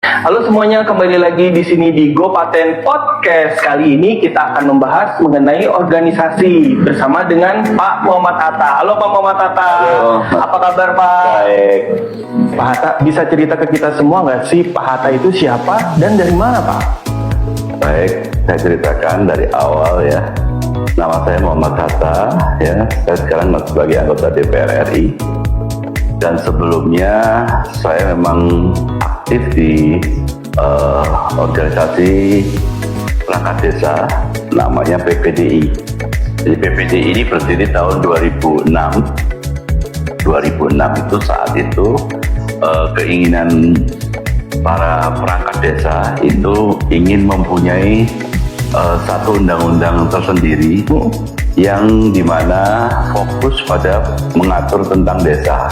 Halo semuanya, kembali lagi di sini di Gopaten Podcast. Kali ini kita akan membahas mengenai organisasi bersama dengan Pak Muhammad Hatta. Halo Pak Muhammad Hatta. Halo. Apa kabar Pak? Baik. Pak Hatta, bisa cerita ke kita semua nggak sih Pak Hatta itu siapa dan dari mana Pak? Baik, saya ceritakan dari awal ya. Nama saya Muhammad Hatta, ya. Saya sekarang sebagai anggota DPR RI. Dan sebelumnya saya memang aktif di organisasi perangkat desa namanya PPDI. Jadi PPDI ini berdiri tahun 2006. 2006 itu saat itu keinginan para perangkat desa itu ingin mempunyai satu undang-undang tersendiri yang dimana fokus pada mengatur tentang desa.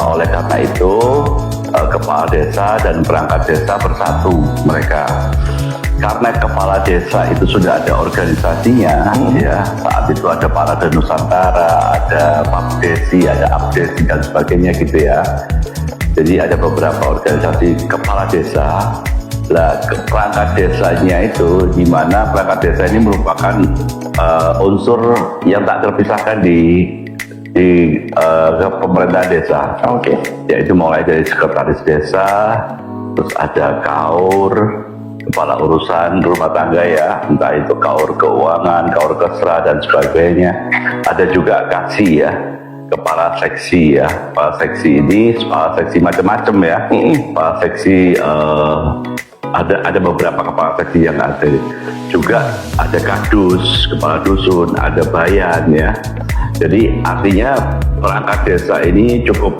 Oleh karena itu kepala desa dan perangkat desa bersatu mereka. Karena kepala desa itu sudah ada organisasinya, ya saat itu ada Parade Nusantara, ada Papdesi, ada Abdesi dan sebagainya gitu ya. Jadi ada beberapa organisasi kepala desa. Lah perangkat desanya itu, di mana perangkat desa ini merupakan unsur yang tak terpisahkan di pemerintahan desa. Yaitu mulai dari sekretaris desa, terus ada kaur, kepala urusan rumah tangga ya, entah itu kaur keuangan, kaur kesra dan sebagainya. Ada juga kasih ya, kepala seksi ya. Kepala seksi ini kepala seksi macam-macam ya. Kepala seksi ada beberapa kepala seksi yang ada. Juga ada kadus, kepala dusun, ada bayan ya. Jadi artinya perangkat desa ini cukup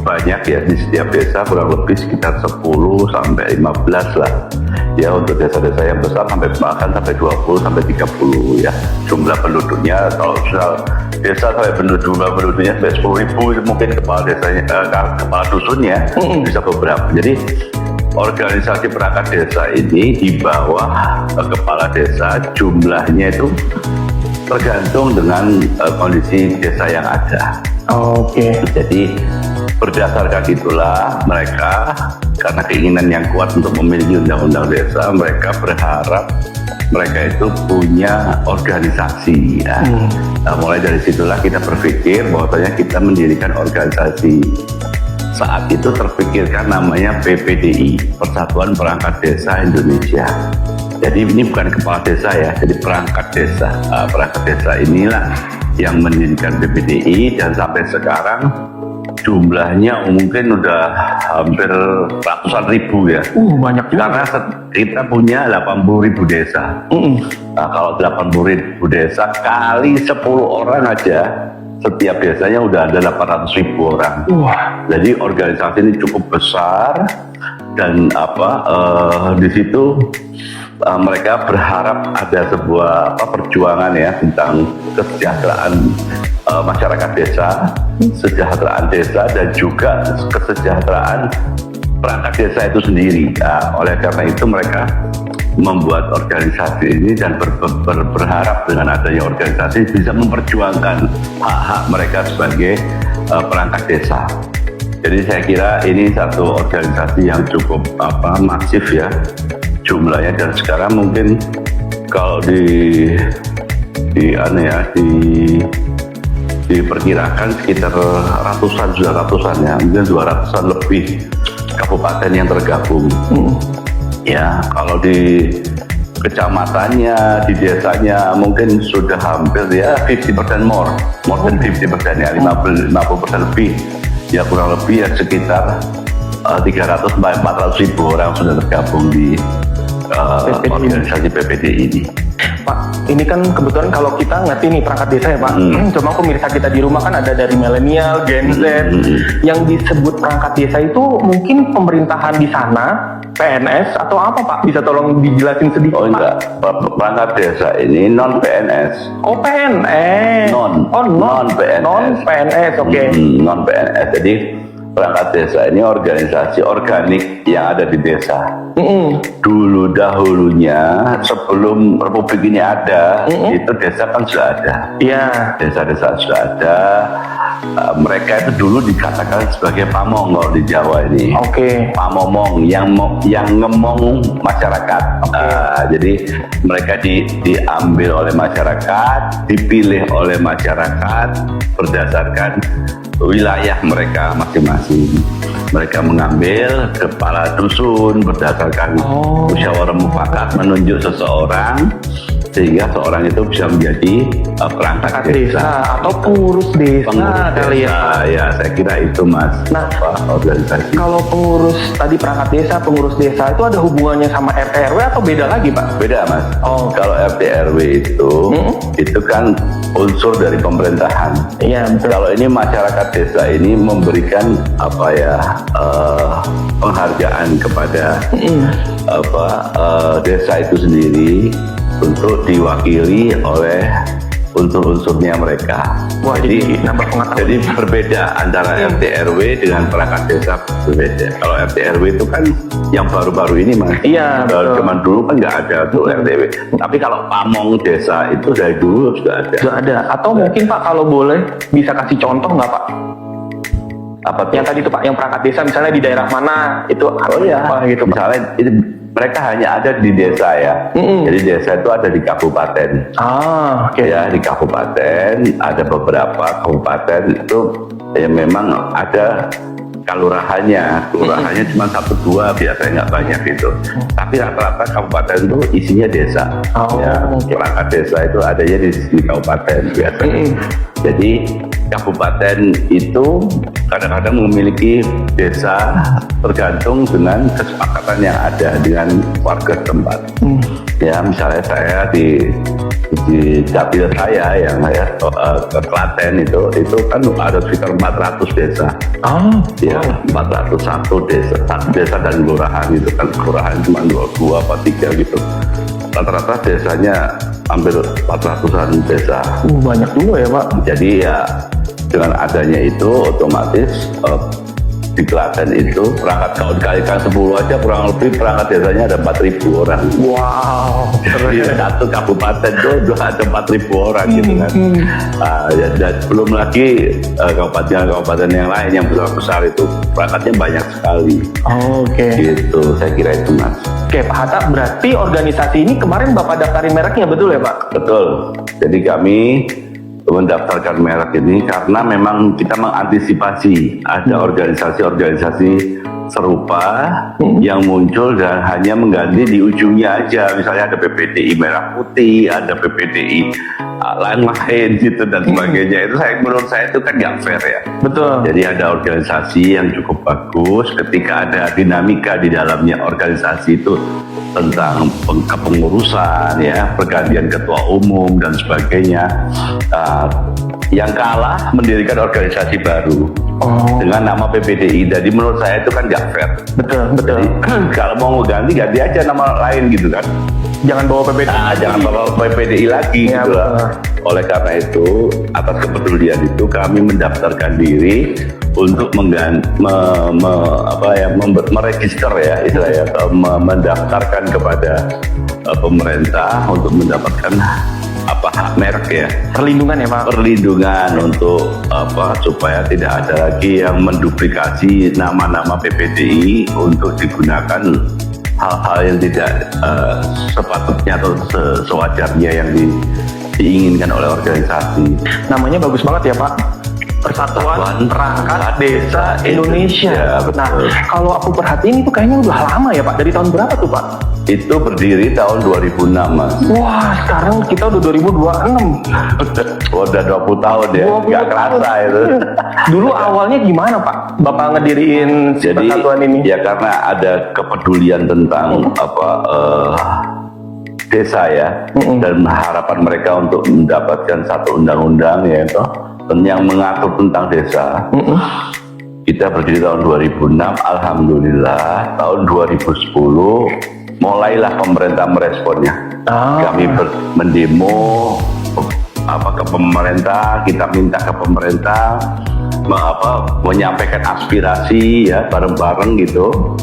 banyak ya, di setiap desa kurang lebih sekitar 10 sampai 15 lah. Ya untuk desa-desa yang besar bahkan sampai 20 sampai 30 ya. Jumlah penduduknya kalau misal desa sampai jumlah penduduknya sampai 10.000 mungkin kepala desanya, kepala dusunnya bisa beberapa. Jadi organisasi perangkat desa ini di bawah kepala desa jumlahnya itu tergantung dengan kondisi desa yang ada. Jadi berdasarkan itulah mereka, karena keinginan yang kuat untuk memiliki undang-undang desa, mereka berharap mereka itu punya organisasi ya. Mulai dari situlah kita berpikir bahwasanya kita mendirikan organisasi. Saat itu terpikirkan namanya PPDI, Persatuan Perangkat Desa Indonesia. Jadi ini bukan kepala desa ya, jadi perangkat desa. Perangkat desa inilah yang mendirikan PPDI, dan sampai sekarang jumlahnya mungkin udah hampir ratusan ribu ya. Banyak juga. Karena kita punya 80.000 desa. Nah, kalau 80.000 desa kali 10 orang aja, setiap desanya udah ada 800.000 orang. Jadi organisasi ini cukup besar, dan di situ mereka berharap ada sebuah perjuangan ya tentang kesejahteraan masyarakat desa, kesejahteraan desa, dan juga kesejahteraan perangkat desa itu sendiri. Oleh karena itu mereka membuat organisasi ini dan berharap dengan adanya organisasi bisa memperjuangkan hak-hak mereka sebagai perangkat desa. Jadi saya kira ini satu organisasi yang cukup masif ya jumlahnya, dan sekarang mungkin kalau diperkirakan sekitar ratusan ya, mungkin 200-an lebih kabupaten yang tergabung. Ya, kalau di kecamatannya, di desanya mungkin sudah hampir ya 50% more than 50% ya, 50% lebih. Ya kurang lebih ya sekitar 300-400 ribu orang sudah tergabung di organisasi PPDI ini. Pak, ini kan kebetulan kalau kita ngerti nih perangkat desa ya Pak. Cuma pemirsa kita di rumah kan ada dari milenial, Gen Z. Yang disebut perangkat desa itu mungkin pemerintahan di sana, PNS atau apa Pak? Bisa tolong dijelasin sedikit Pak? Enggak, perangkat desa ini non PNS. PNS. Non PNS. Non PNS, non PNS. Jadi perangkat desa ini organisasi organik yang ada di desa. Dulu dahulunya sebelum Republik ini ada, itu desa kan sudah ada. Iya. Desa-desa sudah ada. mereka itu dulu dikatakan sebagai pamong kalau di Jawa ini. Oke. Pamomong yang ngemong masyarakat. Jadi mereka diambil oleh masyarakat, dipilih oleh masyarakat berdasarkan wilayah mereka masing-masing. Mereka mengambil kepala dusun berdasarkan musyawarah mufakat menunjuk seseorang, sehingga seorang itu bisa menjadi perangkat desa atau pengurus desa kali ya. Ya, saya kira itu Mas. Nah, organisasi. Kalau perangkat desa, pengurus desa itu ada hubungannya sama RT RW atau beda lagi, Pak? Beda Mas. Kalau RT RW itu kan unsur dari pemerintahan. Iya, betul. Kalau ini masyarakat desa ini memberikan penghargaan kepada desa itu sendiri untuk diwakili oleh unsur-unsurnya mereka. Wah, jadi nambah pengetahuan. Jadi berbeda antara RT RW dengan perangkat desa, berbeda. Kalau RT RW itu kan yang baru-baru ini Mas. Iya, betul. Zaman dulu kan nggak ada tuh RT RW. Tapi kalau pamong desa itu dari dulu sudah ada. Sudah ada. Atau mungkin Pak kalau boleh bisa kasih contoh nggak Pak? Apa tuh? Yang tadi tuh Pak, yang perangkat desa misalnya di daerah mana itu apa gitu Pak? Misalnya itu mereka hanya ada di desa ya. Jadi desa itu ada di kabupaten. Oke. Ya, di kabupaten ada beberapa kabupaten itu yang memang ada kelurahannya cuma 1-2 biasanya, nggak banyak gitu. Tapi rata-rata kabupaten itu isinya desa. Perangkat desa itu adanya di kabupaten biasanya. Jadi kabupaten itu kadang-kadang memiliki desa tergantung dengan kesepakatan yang ada dengan warga setempat. Ya, misalnya saya di dapil saya yang ke Klaten itu kan ada sekitar 400 desa. Ya, 401 desa, satu desa dan kelurahan itu kan, kelurahan cuma 2 apa 3 gitu. Rata-rata desanya hampir 400-an desa. Banyak juga ya Pak. Jadi ya dengan adanya itu otomatis di Klaten itu perangkat kalau dikalikan 10 aja kurang lebih perangkat desanya ada 4.000 orang. Wow. Jadi satu kabupaten itu ada 4.000 orang gitu kan. Dan belum lagi kabupaten yang lain yang besar itu perangkatnya banyak sekali. Oke. Gitu, saya kira itu Mas. Oke Pak Hatta, berarti organisasi ini kemarin Bapak daftarin mereknya betul ya Pak? Betul. Jadi kami mendaftarkan merek ini karena memang kita mengantisipasi ada organisasi-organisasi serupa yang muncul dan hanya mengganti di ujungnya aja. Misalnya ada PPDI Merah Putih, ada PPDI lain-lain gitu dan sebagainya. Itu menurut saya itu kan nggak fair ya. Betul. Jadi ada organisasi yang cukup bagus ketika ada dinamika di dalamnya organisasi itu tentang kepengurusan ya, pergantian ketua umum dan sebagainya. Yang kalah mendirikan organisasi baru dengan nama PPDI. Jadi menurut saya itu kan nggak fair. Betul. Jadi, kalau mau ganti aja nama lain gitu kan. Jangan bawa PPDI. Jangan bawa PPDI lagi ya, gitu lah. Oleh karena itu, atas kepedulian itu kami mendaftarkan diri untuk meregister ya istilahnya, mendaftarkan kepada pemerintah untuk mendapatkan hak merek ya, perlindungan ya Pak, perlindungan untuk supaya tidak ada lagi yang menduplikasi nama-nama PPDI untuk digunakan hal-hal yang tidak sepatutnya atau sewajarnya yang diinginkan oleh organisasi. Namanya bagus banget ya Pak, Persatuan Perangkat Desa Indonesia. Nah, kalau aku perhatiin itu kayaknya udah lama ya Pak. Dari tahun berapa tuh Pak? Itu berdiri tahun 2006 Mas. Wah, sekarang kita udah 2026. Udah 20 tahun ya, nggak kerasa itu. Dulu awalnya gimana Pak Bapak ngediriin persatuan ini? Ya karena ada kepedulian tentang desa ya, dan harapan mereka untuk mendapatkan satu undang-undang yaitu yang mengatur tentang desa. Kita berdiri tahun 2006, alhamdulillah tahun 2010 mulailah pemerintah meresponnya. Kami mendemo ke pemerintah, kita minta ke pemerintah menyampaikan aspirasi ya bareng-bareng gitu.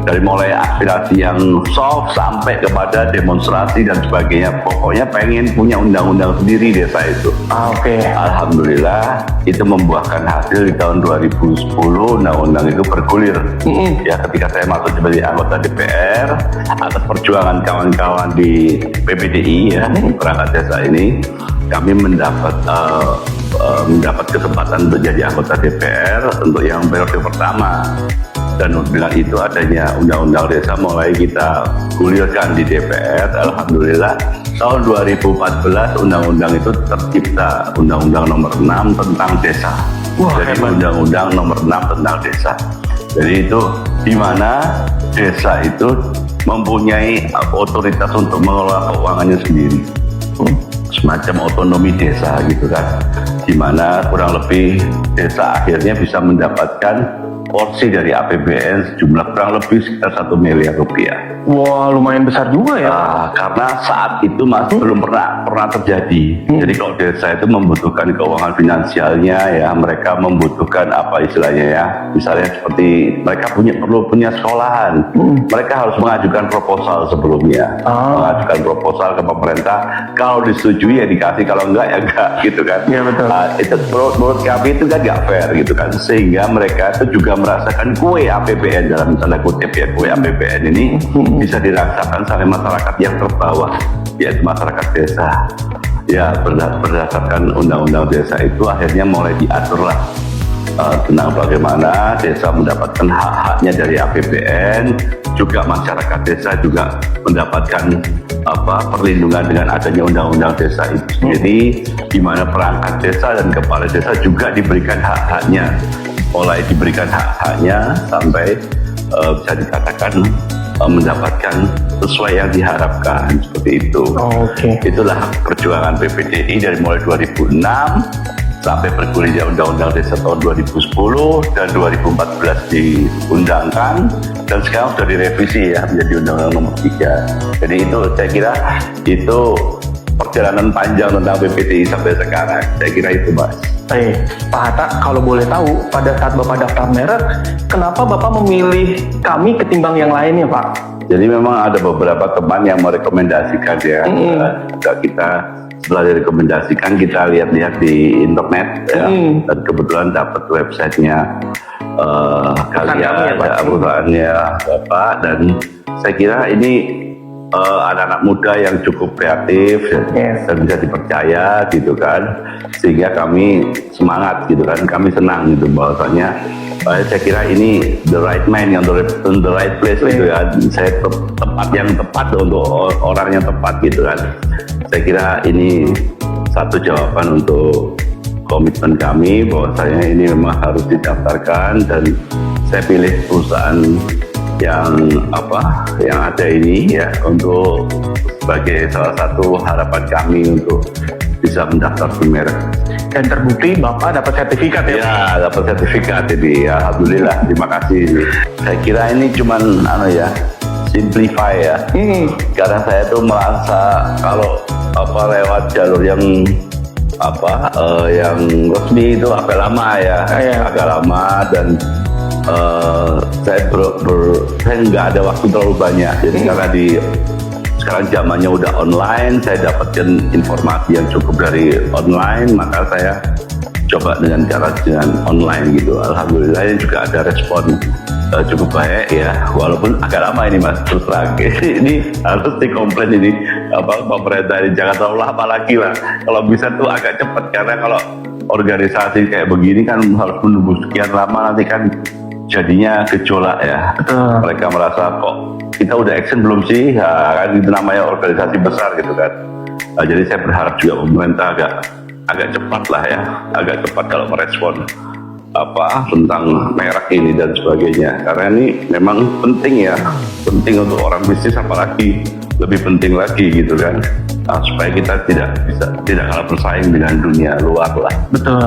dari mulai aspirasi yang soft sampai kepada demonstrasi dan sebagainya. Pokoknya pengen punya undang-undang sendiri desa itu. Oke. Alhamdulillah itu membuahkan hasil di tahun 2010 undang-undang itu bergulir. Ya, ketika saya masuk sebagai anggota DPR atas perjuangan kawan-kawan di PPDI ya, perangkat desa ini, kami mendapat kesempatan untuk jadi anggota DPR untuk yang periode pertama. Dan dengan itu adanya undang-undang desa mulai kita gulirkan di DPR. Alhamdulillah tahun 2014 undang-undang itu tercipta, undang-undang nomor 6 tentang desa. Wah, jadi hebat. undang-undang nomor 6 tentang desa. Jadi itu di mana desa itu mempunyai otoritas untuk mengelola keuangannya sendiri. Semacam otonomi desa gitu kan, di mana kurang lebih desa akhirnya bisa mendapatkan porsi dari APBN sejumlah kurang lebih sekitar 1 miliar rupiah. Wah, lumayan besar juga ya. Karena saat itu masih belum pernah terjadi. Jadi kalau desa itu membutuhkan keuangan finansialnya ya, mereka membutuhkan apa istilahnya ya, misalnya seperti mereka perlu punya sekolahan, mereka harus mengajukan proposal sebelumnya, mengajukan proposal ke pemerintah. Kalau disetujui ya dikasih, kalau enggak ya enggak gitu kan. Iya, betul. Itu menurut kami itu kan nggak fair gitu kan, sehingga mereka itu juga merasakan kue APBN dalam tanda kutip ya, kue APBN ini bisa dirasakan oleh masyarakat yang terbawah, yaitu masyarakat desa. Ya, berdasarkan undang-undang desa itu akhirnya mulai diaturlah tentang bagaimana desa mendapatkan hak-haknya dari APBN, juga masyarakat desa juga mendapatkan perlindungan dengan adanya undang-undang desa itu sendiri, di mana perangkat desa dan kepala desa juga diberikan hak-haknya, mulai diberikan hak-haknya sampai bisa dikatakan mendapatkan sesuai yang diharapkan, seperti itu. Oke. Itulah perjuangan PPDI dari mulai 2006 sampai bergulirnya Undang-Undang Desa tahun 2010 dan 2014 diundangkan, dan sekarang sudah direvisi ya menjadi Undang-Undang nomor 3. Jadi itu saya kira itu perjalanan panjang tentang PPDI sampai sekarang. Saya kira itu, Mas. Pak Hatta, kalau boleh tahu, pada saat Bapak daftar merek, kenapa Bapak memilih kami ketimbang yang lainnya, Pak? Jadi memang ada beberapa teman yang merekomendasikan ya, kita setelah direkomendasikan kita lihat-lihat di internet ya, dan kebetulan dapat websitenya kalian, perusahaannya Bapak, dan saya kira ini anak-anak muda yang cukup kreatif dan bisa dipercaya gitu kan, sehingga kami semangat gitu kan, kami senang gitu bahwasanya saya kira ini the right man yang on the right place gitu kan, saya tempat yang tepat untuk orang yang tepat gitu kan. Saya kira ini satu jawaban untuk komitmen kami bahwasanya ini memang harus didaftarkan, dan saya pilih perusahaan yang ada ini ya untuk sebagai salah satu harapan kami untuk bisa mendaftar di merek. Dan terbukti Bapak dapat sertifikat ya? Ya, dapat sertifikat ini. Alhamdulillah, terima kasih. Saya kira ini cuman simplify ya. Karena saya tuh merasa kalau lewat jalur yang yang resmi itu agak lama ya, agak lama, dan saya nggak ada waktu terlalu banyak. Jadi karena sekarang zamannya udah online, saya dapatkan informasi yang cukup dari online, maka saya coba dengan online gitu. Alhamdulillah ini juga ada respon cukup baik ya, walaupun agak lama ini Mas, terus terang. Ini harus dikomplain ini pemerintah ini, jangan terlalu lama lagi lah. Kalau bisa tuh agak cepat, karena kalau organisasi kayak begini kan harus menunggu sekian lama, nanti kan jadinya gejolak ya. Mereka merasa kok kita udah action belum sih, kan itu namanya organisasi besar gitu kan. Jadi saya berharap juga pemerintah agak cepat lah ya, agak cepat kalau merespon tentang merek ini dan sebagainya, karena ini memang penting ya, penting untuk orang bisnis, apalagi lebih penting lagi gitu kan. Nah, supaya kita tidak kalah bersaing dengan dunia luar lah. Betul.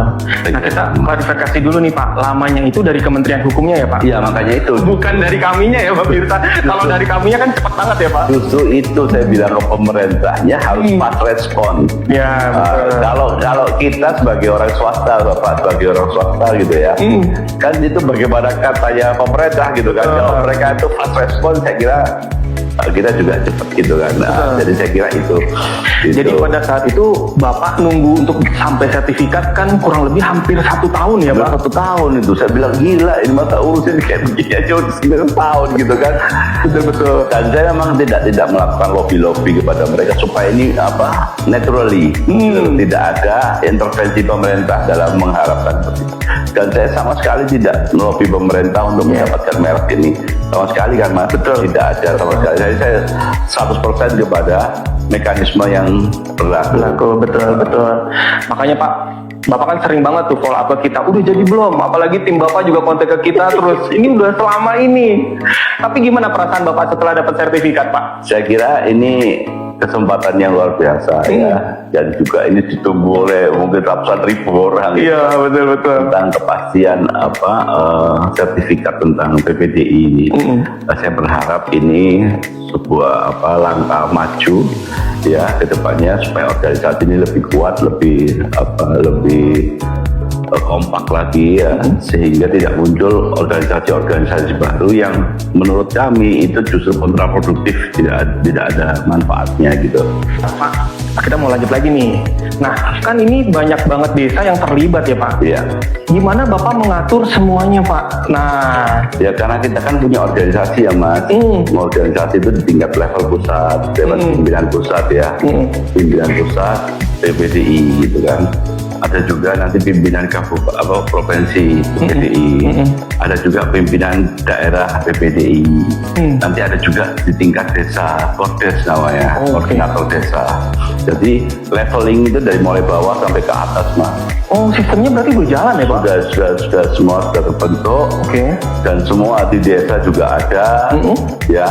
Nah, kita klarifikasi dulu nih Pak, lamanya itu dari Kementerian Hukumnya ya Pak? Iya, makanya itu. Bukan dari kaminya ya Pak Pirsa. Kalau dari kaminya kan cepat banget ya Pak? Justru itu saya bilang ke pemerintahnya harus fast respon. Ya, betul. Kalau kita sebagai orang swasta, Bapak sebagai orang swasta gitu ya, kan itu bagaimana katanya pemerintah gitu kan. Kalau mereka itu fast respon, saya kira kita juga cepat gitu kan. Nah, jadi saya kira itu. Jadi pada saat itu Bapak nunggu untuk sampai sertifikat kan kurang lebih hampir 1 tahun ya Pak? 1 tahun itu saya bilang gila ini masa urusin kayak begini aja udah 9 tahun gitu kan. Betul-betul. Dan saya memang tidak melakukan lobby kepada mereka supaya ini naturally tidak ada intervensi pemerintah dalam mengharapkan seperti itu. Dan saya sama sekali tidak melobi pemerintah untuk mendapatkan merek ini sama sekali kan Mas. Betul. Tidak ada sama sekali. Jadi saya 100% kepada mekanisme yang berlaku. Betul. Makanya Pak, Bapak kan sering banget tuh follow up ke kita, udah jadi belum? Apalagi tim Bapak juga kontak ke kita terus, ini udah selama ini. Tapi gimana perasaan Bapak setelah dapat sertifikat Pak? Saya kira ini kesempatan yang luar biasa ya, dan juga ini ditunggu oleh mungkin ratusan ribu orang. Iya, betul. Tentang kepastian sertifikat tentang PPDI ini. Saya berharap ini sebuah langkah maju ya ke depannya supaya organisasi ini lebih kuat, lebih kompak lagi ya, sehingga tidak muncul organisasi-organisasi baru yang menurut kami itu justru kontraproduktif, tidak ada manfaatnya gitu. Pak, kita mau lanjut lagi nih. Nah, kan ini banyak banget desa yang terlibat ya Pak? Iya. Gimana Bapak mengatur semuanya Pak? Nah, ya karena kita kan punya organisasi ya Mas. Organisasi itu di tingkat level pusat, lewat pimpinan pusat ya, pimpinan pusat PPDI gitu kan. Ada juga nanti pimpinan provinsi PPDI, ada juga pimpinan daerah PPDI, nanti ada juga di tingkat desa, Kordes namanya, koordinator desa. Jadi leveling itu dari mulai bawah sampai ke atas Mas. Oh, sistemnya berarti berjalan ya Pak? Sudah semua sudah terbentuk. Dan semua di desa juga ada ya,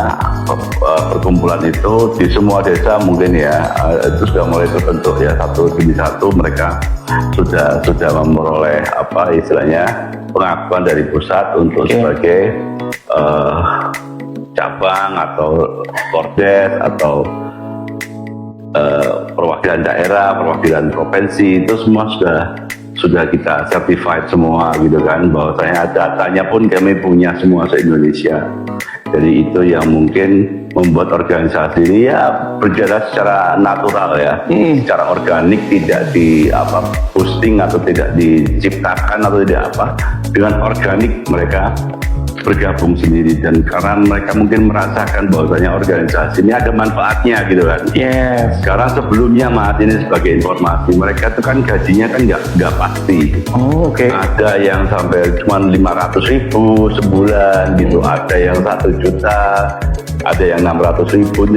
perkumpulan itu di semua desa mungkin ya, itu sudah mulai terbentuk ya, satu demi satu mereka sudah memperoleh istilahnya pengakuan dari pusat untuk sebagai cabang atau kordes atau perwakilan daerah, perwakilan provinsi, itu semua sudah kita certified semua gitu kan, bahwasanya datanya pun kami punya semua se-Indonesia. Jadi itu yang mungkin membuat organisasi ini ya berjalan secara natural ya, secara organik, tidak di boosting atau tidak diciptakan atau tidak dengan organik mereka bergabung sendiri, dan karena mereka mungkin merasakan bahwasanya organisasi ini ada manfaatnya gitu kan. Sekarang sebelumnya Mas, ini sebagai informasi, mereka itu kan gajinya kan nggak pasti. Ada yang sampai cuma 500.000 sebulan gitu, ada yang 1 juta, ada yang 600.000,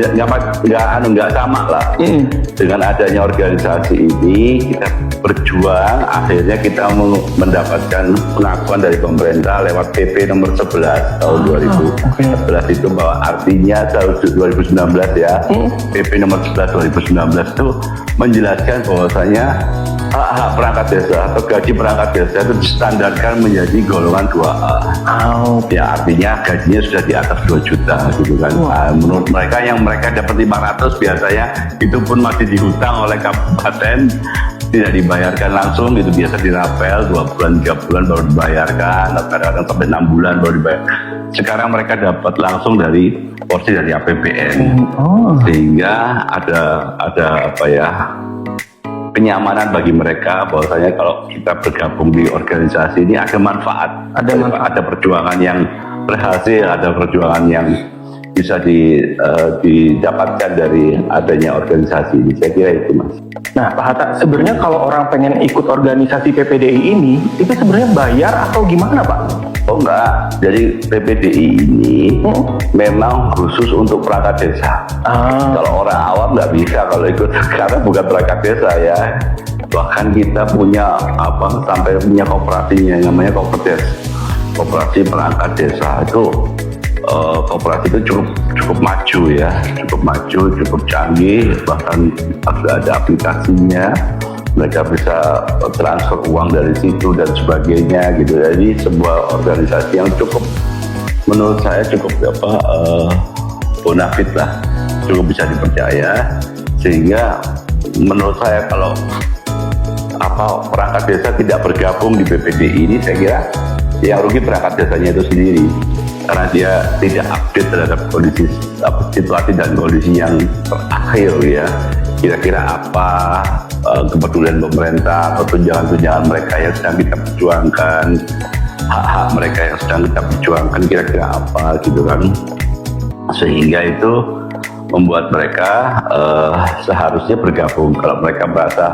nggak sama lah. Dengan adanya organisasi ini kita berjuang, akhirnya kita mendapatkan pengakuan dari pemerintah lewat PP nomor 11 tahun 2011 itu, bahwa artinya tahun 2019 ya, PP nomor 11 2019 itu menjelaskan bahwasanya hak perangkat desa atau gaji perangkat desa itu distandarkan menjadi golongan 2A. Ya artinya gajinya sudah di atas 2 juta gitu kan. Menurut mereka yang mereka dapat 500 biasanya itu pun masih dihutang oleh kabupaten, tidak dibayarkan langsung, itu biasa dirapel 2 bulan 3 bulan baru dibayarkan, kadang-kadang sampai 6 bulan baru dibayar. Sekarang mereka dapat langsung dari porsi dari APBN, sehingga ada kenyamanan bagi mereka bahwasanya kalau kita bergabung di organisasi ini ada manfaat, ada perjuangan yang berhasil, ada perjuangan yang bisa didapatkan dari adanya organisasi ini. Saya kira itu Mas. Nah Pak Hatta, sebenarnya kalau orang pengen ikut organisasi PPDI ini, itu sebenarnya bayar atau gimana Pak? Oh enggak, jadi PPDI ini memang khusus untuk perangkat desa. Kalau orang awam nggak bisa kalau ikut, karena bukan perangkat desa ya. Bahkan kita punya sampai punya kooperasinya, namanya Koperdes, Koperasi Perangkat Desa. Itu koperasi itu cukup maju ya, cukup canggih, bahkan sudah ada aplikasinya. Mereka bisa transfer uang dari situ dan sebagainya gitu. Jadi sebuah organisasi yang menurut saya cukup bonafit lah, cukup bisa dipercaya. Sehingga menurut saya kalau perangkat desa tidak bergabung di BPDI ini, saya kira yang rugi perangkat desanya itu sendiri, karena dia tidak update terhadap kondisi situasi dan kondisi yang terakhir ya. Kira-kira apa kepedulian pemerintah atau tunjangan-tunjangan mereka yang sedang kita perjuangkan, hak-hak mereka yang sedang kita perjuangkan, kira-kira apa gitu kan. Sehingga itu membuat mereka seharusnya bergabung. Kalau mereka merasa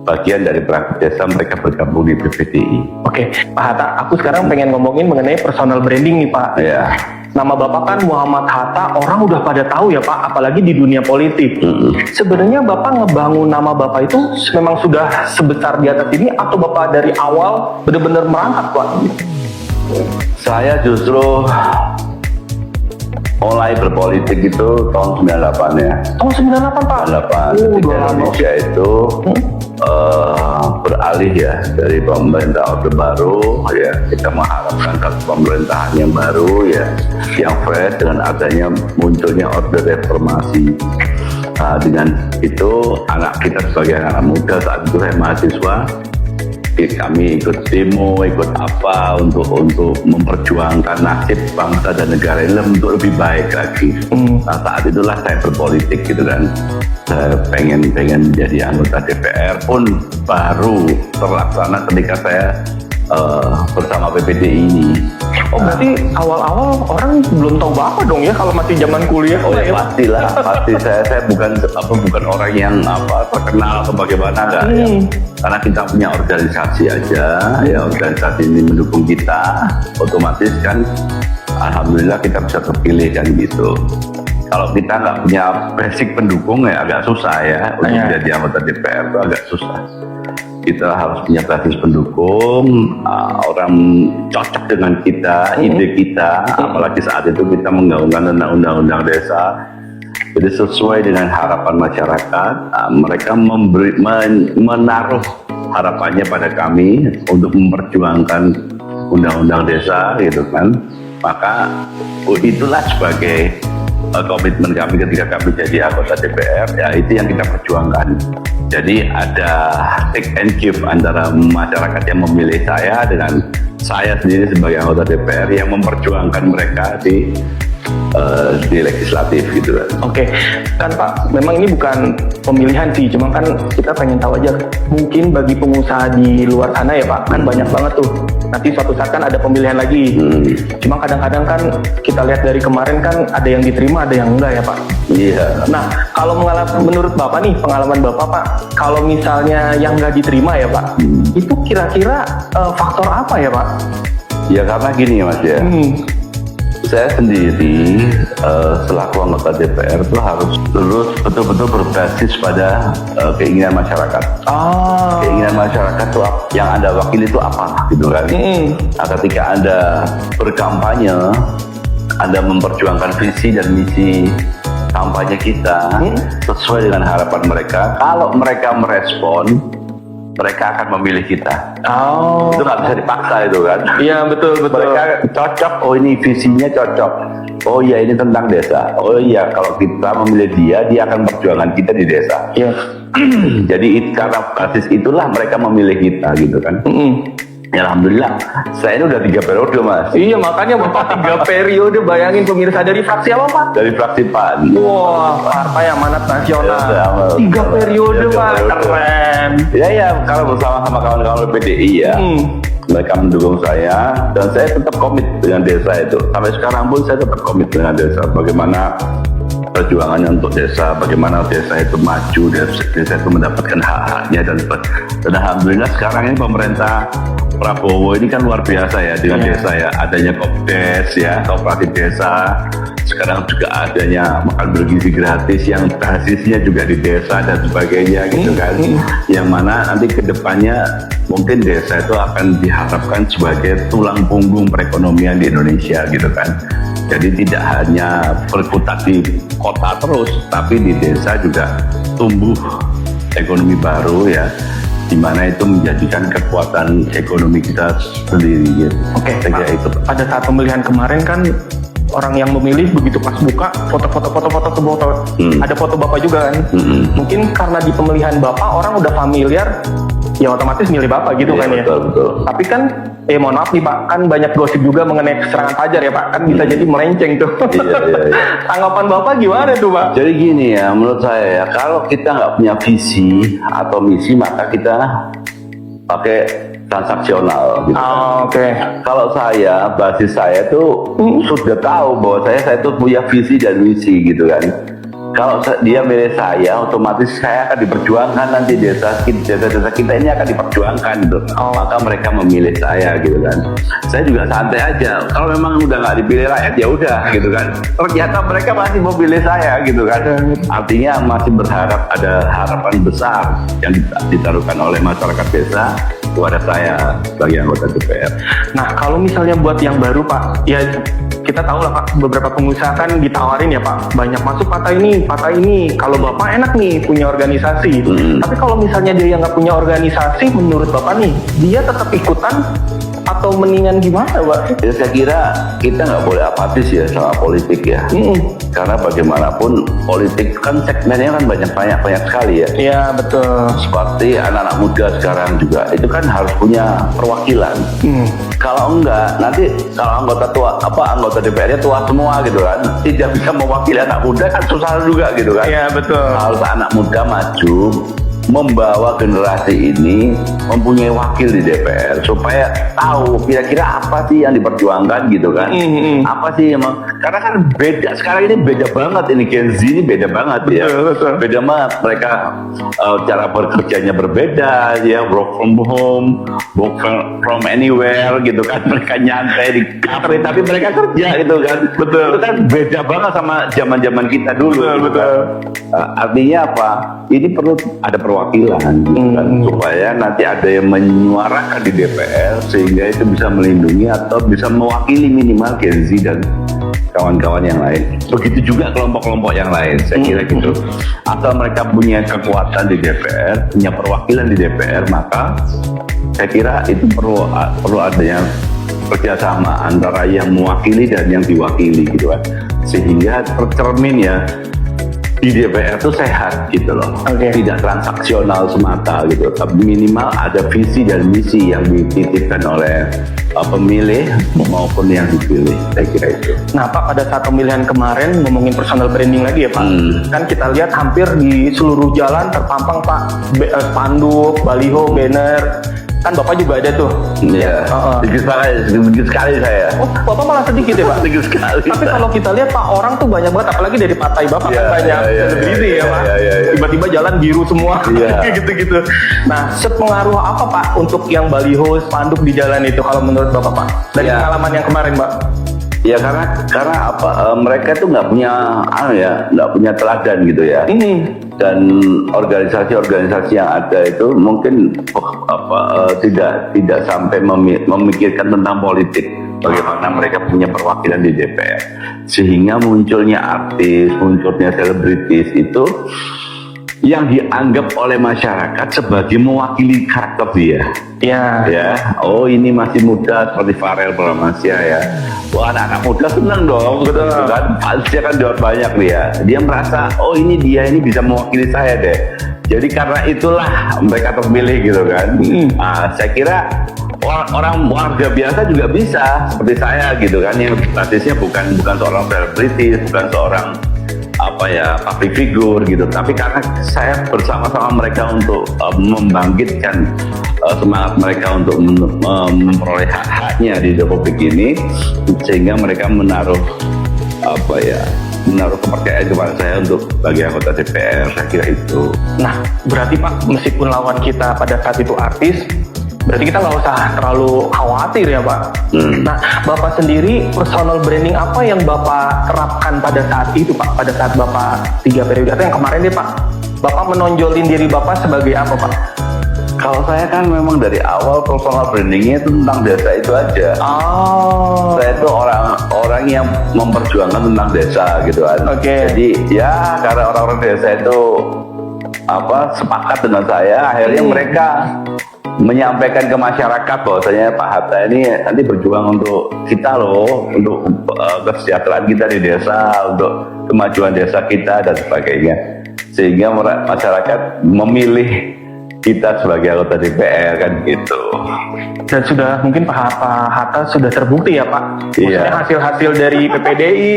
bagian dari perangkat desa, mereka bergabung di BPDI. Oke, Pak Hatta, aku sekarang pengen ngomongin mengenai personal branding nih Pak. Ya. Nama Bapak kan Muhammad Hatta, orang udah pada tahu ya Pak, apalagi di dunia politik. Sebenarnya Bapak ngebangun nama Bapak itu memang sudah sebesar di atas ini, atau Bapak dari awal benar-benar merangkak Pak? Saya justru mulai berpolitik itu tahun 98 ya. Tahun 98 Pak? 98, ketika Indonesia itu beralih ya dari pemerintah Orde Baru ya, kita mengharapkan satu pemerintahan yang baru ya, yang fresh dengan adanya munculnya Orde Reformasi. Dengan itu anak kita sebagai anak muda, saat itu saya mahasiswa, kami ikut demo, ikut apa untuk memperjuangkan nasib bangsa dan negara ini untuk lebih baik lagi. Nah, saat itulah saya berpolitik gitu kan. Saya pengen jadi anggota DPR pun baru terlaksana ketika saya bersama PPDI ini. Oh, berarti awal-awal orang belum tahu Bapak dong ya kalau masih zaman kuliah? Oh ya pastilah, pasti saya bukan orang yang terkenal atau bagaimana enggak ya. Karena kita punya organisasi aja, ya organisasi ini mendukung kita, otomatis kan alhamdulillah kita bisa terpilih kan gitu. Kalau kita nggak punya basic pendukung ya agak susah ya untuk menjadi anggota DPR, itu agak susah. Kita harus punya basis pendukung, orang cocok dengan kita, ide kita, apalagi saat itu kita menggaungkan tentang undang-undang desa. Jadi sesuai dengan harapan masyarakat, mereka menaruh harapannya pada kami untuk memperjuangkan undang-undang desa gitu kan. Maka itulah sebagai komitmen kami ketika kami jadi anggota DPR, ya itu yang kita perjuangkan. Jadi ada take and give antara masyarakat yang memilih saya dengan saya sendiri sebagai anggota DPR yang memperjuangkan mereka di legislatif gitu kan. Oke, kan Pak, memang ini bukan pemilihan sih, cuma kan kita pengen tahu aja, mungkin bagi pengusaha di luar sana ya Pak, kan banyak banget tuh, nanti suatu saat kan ada pemilihan lagi. Cuma kadang-kadang kan kita lihat dari kemarin kan ada yang diterima, ada yang enggak ya Pak. Iya. Nah, kalau menurut Bapak nih, pengalaman Bapak Pak, kalau misalnya yang nggak diterima ya Pak, itu kira-kira faktor apa ya Pak? Ya karena gini Mas ya. Saya sendiri selaku anggota DPR itu harus betul-betul berbasis pada keinginan masyarakat. Keinginan masyarakat itu yang Anda wakili itu apa gitu kan. Nah, ketika Anda berkampanye, Anda memperjuangkan visi dan misi kampanye kita sesuai dengan harapan mereka. Kalau mereka merespon, mereka akan memilih kita. Itu nggak bisa dipaksa itu kan. Iya betul. Mereka cocok, oh ini visinya cocok. Oh iya ini tentang desa. Oh iya kalau kita memilih dia akan perjuangan kita di desa. Iya. Jadi karena basis itulah mereka memilih kita gitu kan. Ya alhamdulillah, saya ini udah 3 periode Mas. Iya makanya Bapak 3 periode, bayangin pemirsa, dari fraksi apa Pak? Dari fraksi PAN. Wah, Partai Amanat Nasional. 3 periode Pak, keren. Ya kalau bersama-sama kawan-kawan PDI ya. Mereka mendukung saya dan saya tetap komit dengan desa itu. Sampai sekarang pun saya tetap komit dengan desa. Bagaimana perjuangannya untuk desa, bagaimana desa itu maju, desa itu mendapatkan hak-haknya dan alhamdulillah sekarang ini pemerintah Prabowo ini kan luar biasa ya dengan desa ya, adanya Kopdes ya, kooperatif desa, sekarang juga adanya makan bergizi gratis yang basisnya juga di desa dan sebagainya gitu kan, yang mana nanti kedepannya mungkin desa itu akan diharapkan sebagai tulang punggung perekonomian di Indonesia gitu kan. Jadi tidak hanya berkutat di kota terus, tapi di desa juga tumbuh ekonomi baru ya, di mana itu menjadikan kekuatan ekonomi kita sendiri. Gitu. Oke, Saya kira itu. pada saat pemilihan kemarin kan orang yang memilih begitu pas buka foto, ada foto Bapak juga kan. Mungkin karena di pemilihan Bapak orang udah familiar, ya otomatis milih Bapak gitu kan ya. Betul. Tapi kan, mohon maaf nih Pak, kan banyak gosip juga mengenai serangan fajar ya Pak, kan bisa jadi melenceng tuh. Iya. Tanggapan Bapak gimana tuh Pak? Jadi gini ya, menurut saya ya, kalau kita nggak punya visi atau misi, maka kita pakai transaksional gitu. Oke. Kalau saya, basis saya tuh sudah tahu bahwa saya tuh punya visi dan misi gitu kan. Kalau dia milih saya, otomatis saya akan diperjuangkan nanti desa kita ini akan diperjuangkan gitu. Maka mereka memilih saya gitu kan. Saya juga santai aja. Kalau memang udah nggak dipilih rakyat ya udah gitu kan. Ternyata mereka masih memilih saya gitu kan. Artinya masih berharap, ada harapan besar yang ditaruhkan oleh masyarakat desa kepada saya sebagai anggota DPR. Nah, kalau misalnya buat yang baru Pak, ya kita tahu lah Pak, beberapa pengusaha kan ditawarin ya Pak, banyak masuk partai ini. Kalau Bapak enak nih punya organisasi. Tapi kalau misalnya dia yang nggak punya organisasi, menurut Bapak nih, dia tetap ikutan atau mendingan gimana Pak? Ya, saya kira kita nggak boleh apatis ya sama politik ya. Karena bagaimanapun politik kan segmennya kan banyak sekali ya. Iya betul. Seperti anak-anak muda sekarang juga itu kan harus punya perwakilan. Kalau enggak, nanti kalau anggota DPR-nya tua semua gitu kan, tidak bisa mewakili anak muda kan susah juga gitu kan. Iya betul. Kalau anak muda maju, membawa generasi ini mempunyai wakil di DPR supaya tahu kira-kira apa sih yang diperjuangkan gitu kan. Apa sih emang, karena kan beda sekarang ini, beda banget ini Gen Z ini beda banget ya. Betul. Beda banget mereka, cara bekerjanya berbeda ya, work from home, work from anywhere gitu kan. Mereka nyantai di kafe tapi mereka kerja gitu kan. Betul. Itu kan beda banget sama zaman-zaman kita dulu. Betul. Artinya apa? Ini perlu ada perwakilan gitu kan, supaya nanti ada yang menyuarakan di DPR sehingga itu bisa melindungi atau bisa mewakili minimal Gen Z dan kawan-kawan yang lain. Begitu juga kelompok-kelompok yang lain, saya kira gitu. Asal mereka punya kekuatan di DPR, punya perwakilan di DPR, maka saya kira itu perlu adanya kerjasama antara yang mewakili dan yang diwakili gitu kan, sehingga tercermin ya di DPR itu sehat gitu loh. Tidak transaksional semata gitu, tapi minimal ada visi dan misi yang dititipkan oleh pemilih maupun yang dipilih, saya kira itu. Nah Pak, pada saat pemilihan kemarin, ngomongin personal branding lagi ya Pak, kan kita lihat hampir di seluruh jalan terpampang Pak, spanduk, baliho, banner, kan Bapak juga ada tuh. Iya, sedikit sekali saya. Oh, Bapak malah sedikit ya Pak? Sedikit sekali. Tapi kalau kita lihat Pak, orang tuh banyak banget, apalagi dari partai Bapak kan banyak selebriti ya Pak. Tiba-tiba jalan biru semua, gitu-gitu. Nah, sepengaruh apa Pak untuk yang baliho, spanduk di jalan itu kalau menurut Bapak Pak? Dari pengalaman yang kemarin Pak? Ya karena apa? Mereka tuh nggak punya teladan gitu ya. Dan organisasi-organisasi yang ada itu mungkin tidak sampai memikirkan tentang politik. Bagaimana mereka punya perwakilan di DPR, sehingga munculnya artis, munculnya selebritis itu yang dianggap oleh masyarakat sebagai mewakili karakter dia. Ya. Oh, ini masih muda seperti Farel Bramantya ya. Wah, anak-anak muda seneng dong, gitu kan? Fansnya kan banyak dia. Dia merasa, oh ini dia, ini bisa mewakili saya deh. Jadi karena itulah mereka terpilih gitu kan. Saya kira orang warga biasa juga bisa seperti saya gitu kan, yang basisnya bukan seorang selebritis, bukan seorang public figure gitu, tapi karena saya bersama-sama mereka untuk membangkitkan semangat mereka untuk memperoleh hak-haknya di Republik ini, sehingga mereka menaruh kepercayaan kepada saya untuk sebagai anggota DPR, saya kira itu. Nah, berarti Pak, meskipun lawan kita pada saat itu artis, berarti kita nggak usah terlalu khawatir ya Pak. Nah, Bapak sendiri personal branding apa yang Bapak terapkan pada saat itu Pak? Pada saat Bapak 3 periode atau yang kemarin deh Pak? Bapak menonjolin diri Bapak sebagai apa Pak? Kalau saya kan memang dari awal personal brandingnya itu tentang desa itu aja. Oh. Saya itu orang yang memperjuangkan tentang desa gitu kan. Oke. Jadi ya karena orang-orang desa itu sepakat dengan saya, akhirnya mereka menyampaikan ke masyarakat bahwasanya Pak Hatta ini nanti berjuang untuk kita loh, untuk kesejahteraan kita di desa, untuk kemajuan desa kita dan sebagainya. Sehingga masyarakat memilih kita sebagai anggota DPR kan gitu. Dan sudah mungkin Pak Hatta sudah terbukti ya Pak. Maksudnya Iya. hasil-hasil dari PPDI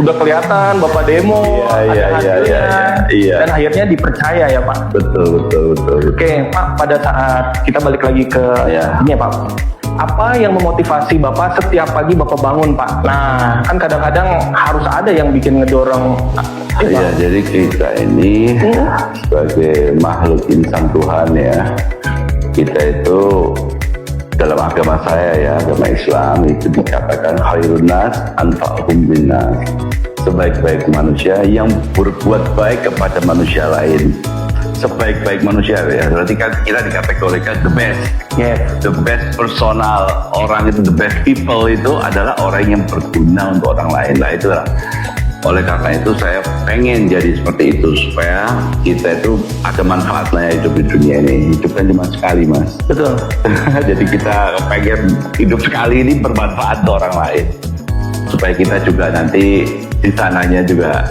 udah kelihatan Bapak demo, ada hasilnya, iya. dan akhirnya dipercaya ya Pak. Betul. Oke Pak, pada saat kita balik lagi ke Iya. ini ya Pak. Apa yang memotivasi Bapak setiap pagi Bapak bangun Pak? Nah, kan kadang-kadang harus ada yang bikin ngedorong. Ya, jadi kita ini sebagai makhluk insan Tuhan ya, kita itu dalam agama saya ya, agama Islam itu dikatakan khairun nas anfa'uhum linnas, sebaik-baik manusia yang berbuat baik kepada manusia lain. Sebaik-baik manusia ya, berarti kan kita dikategorikan the best. Yes. The best personal, orang itu, the best people itu adalah orang yang berguna untuk orang lain. Nah itulah. Oleh karena itu saya pengen jadi seperti itu supaya kita itu ada manfaatnya hidup di dunia ini. Hidup kan cuma sekali Mas. Betul. Jadi kita pengen hidup sekali ini bermanfaat untuk orang lain. Supaya kita juga nanti di sananya juga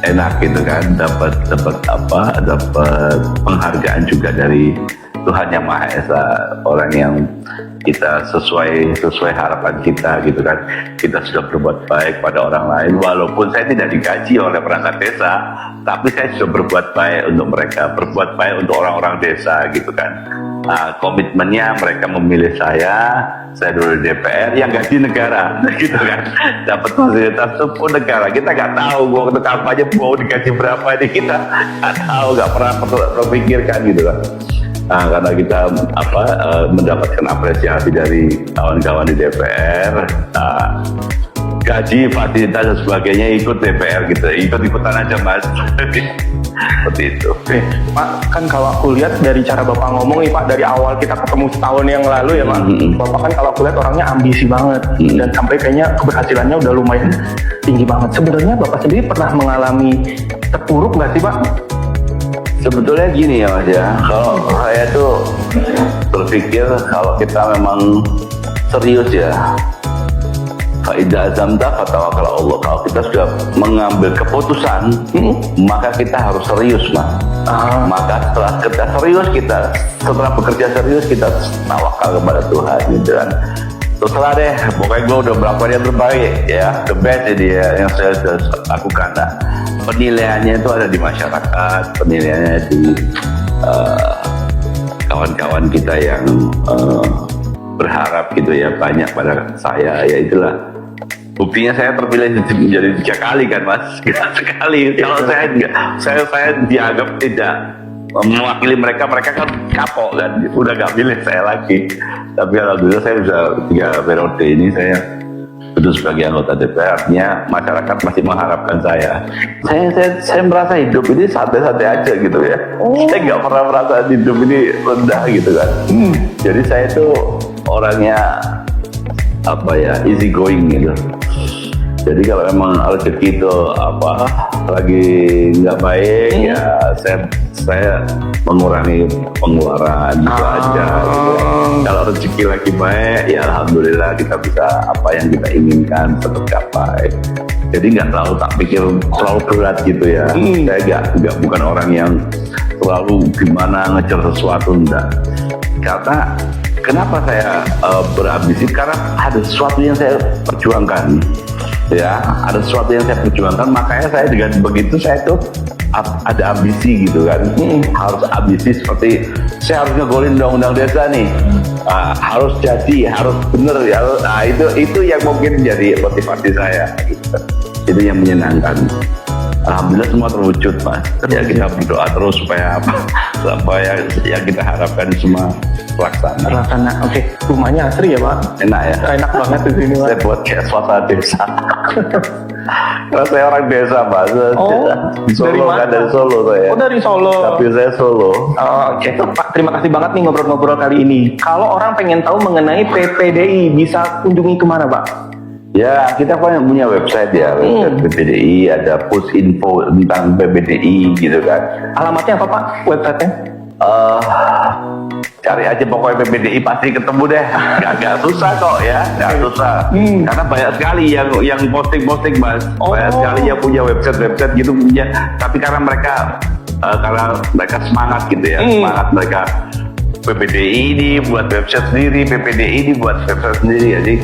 enak gitu kan, dapat penghargaan juga dari Tuhan Yang Maha Esa, orang yang kita sesuai harapan kita gitu kan. Kita sudah berbuat baik pada orang lain, walaupun saya tidak digaji oleh perangkat desa, tapi saya sudah berbuat baik untuk mereka, berbuat baik untuk orang-orang desa gitu kan. Nah, komitmennya mereka memilih saya dulu di DPR yang gaji negara gitu kan, dapat fasilitas itu pun negara. Kita nggak tahu gua untuk kampanye mau digaji berapa, ini kita nggak tahu, nggak pernah terpikirkan gitu kan. Nah, karena kita mendapatkan apresiasi dari kawan-kawan di DPR, gaji, fasilitas dan sebagainya ikut DPR gitu, ikut-ikutan aja Mas. Seperti itu. Oke, Pak, kan kalau aku lihat dari cara Bapak ngomong nih Pak, dari awal kita ketemu setahun yang lalu ya Pak, Bapak kan kalau aku lihat orangnya ambisi banget, dan sampai kayaknya keberhasilannya udah lumayan tinggi banget. Sebenarnya Bapak sendiri pernah mengalami terpuruk nggak sih Pak? Sebetulnya gini ya Mas ya, kalau saya tuh berpikir kalau kita memang serius ya, Fa'idha azamta fatawakal Allah. Kalau kita sudah mengambil keputusan, maka kita harus serius Mas. Maka setelah kita serius, setelah bekerja serius, kita tawakal kepada Tuhan gitu kan. Terserah deh, pokoknya gue udah melakukan yang terbaik ya, the best jadi ya, yang saya sudah lakukan. Nah, penilaiannya itu ada di masyarakat, penilaiannya di kawan-kawan kita yang berharap gitu ya, banyak pada saya, ya itulah. Buktinya saya terpilih menjadi 3 kali kan Mas, sekali. Kalau saya enggak, saya dianggap tidak mewakili mereka kan kapok kan, udah gak pilih saya lagi. Tapi alhamdulillah saya bisa 3 periode ini saya duduk sebagai anggota DPR, artinya masyarakat masih mengharapkan saya. Saya merasa hidup ini santai-santai aja gitu ya. Saya nggak pernah merasa hidup ini rendah gitu kan. Jadi saya itu orangnya easy going gitu. Jadi kalau memang rezeki itu lagi nggak baik ya saya mengurangi pengeluaran gitu aja. Gitu. Kalau rezeki lagi baik ya alhamdulillah kita bisa apa yang kita inginkan tercapai. Jadi nggak terlalu tak pikir terlalu berat gitu ya. Saya nggak bukan orang yang terlalu gimana ngejar sesuatu, enggak. Karena kenapa saya berambisi? Karena ada sesuatu yang saya perjuangkan. Ya, ada sesuatu yang saya perjuangkan, makanya saya dengan begitu saya tuh ada ambisi gitu kan. Harus ambisi seperti saya harus ngegolin undang-undang desa nih, harus jadi, harus bener ya. Nah itu yang mungkin jadi motivasi saya gitu. Itu yang menyenangkan. Alhamdulillah semua terwujud Mas. Ya kita berdoa terus supaya yang kita harapkan semua terlaksana. Oke. Rumahnya asri ya Pak? Enak ya. Enak banget di sini Pak. Saya buat kayak suasana desa. Karena saya orang desa, Mas. Oh, Di Solo dari mana? kan, dari Solo saya. Oh, dari Solo. Tapi saya Solo. Oke, Pak, terima kasih banget nih ngobrol-ngobrol kali ini. Kalau orang pengen tahu mengenai PPDI, bisa kunjungi kemana, Pak? Ya, kita kan punya website ya, website PPDI, ada push info tentang PPDI gitu kan. Alamatnya apa, Pak, websitenya? Cari aja pokoknya PPDI pasti ketemu deh. Gak susah kok ya, gak susah. Karena banyak sekali yang posting-posting, Mas. Banyak sekali yang punya website gitu punya. Tapi karena mereka semangat gitu ya, semangat mereka. PPDI ini buat website sendiri, PPDI ini buat website sendiri. Jadi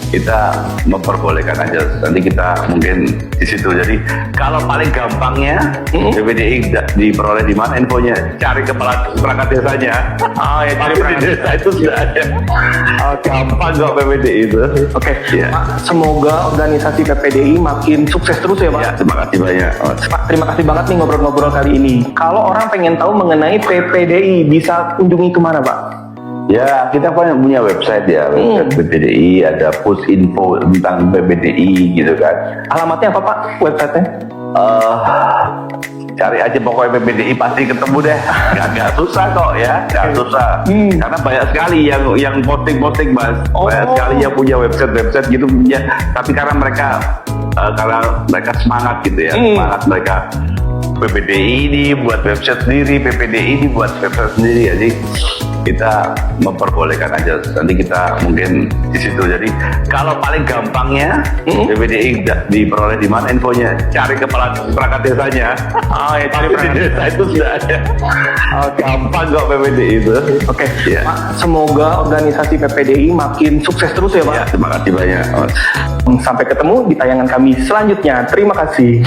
kita memperbolehkan aja. Nanti kita mungkin di situ. Jadi kalau paling gampangnya PPDI diperoleh di mana infonya? Cari kepala perangkat desanya. Oh ya, cari Di desa itu sudah ada. Gampang kok PPDI itu. Oke, Ya. Pak, semoga organisasi PPDI makin sukses terus ya, Pak. Ya, terima kasih banyak. Pak, terima kasih banget nih ngobrol-ngobrol kali ini. Kalau orang pengen tahu mengenai PPDI, bisa kunjungi kemana, Pak? Ya, kita kan punya website ya, website PPDI, ada push info tentang PPDI gitu kan. Alamatnya apa, Pak, websitenya? Cari aja pokoknya PPDI pasti ketemu deh. Gak susah kok ya, gak susah. Karena banyak sekali yang posting-posting, Mas. Banyak sekali yang punya website gitu punya. Tapi karena mereka semangat gitu ya, semangat mereka. PPDI ini buat website sendiri, PPDI ini buat website sendiri. Jadi kita memperbolehkan aja. Nanti kita mungkin di situ. Jadi kalau paling gampangnya PPDI diperoleh di mana infonya? Cari kepala perangkat desanya. Oh ya, cari Di desa itu sudah ada. Gampang kok PPDI itu. Oke, Ya. Pak, semoga organisasi PPDI makin sukses terus ya, Pak. Ya, terima kasih banyak. Sampai ketemu di tayangan kami selanjutnya. Terima kasih.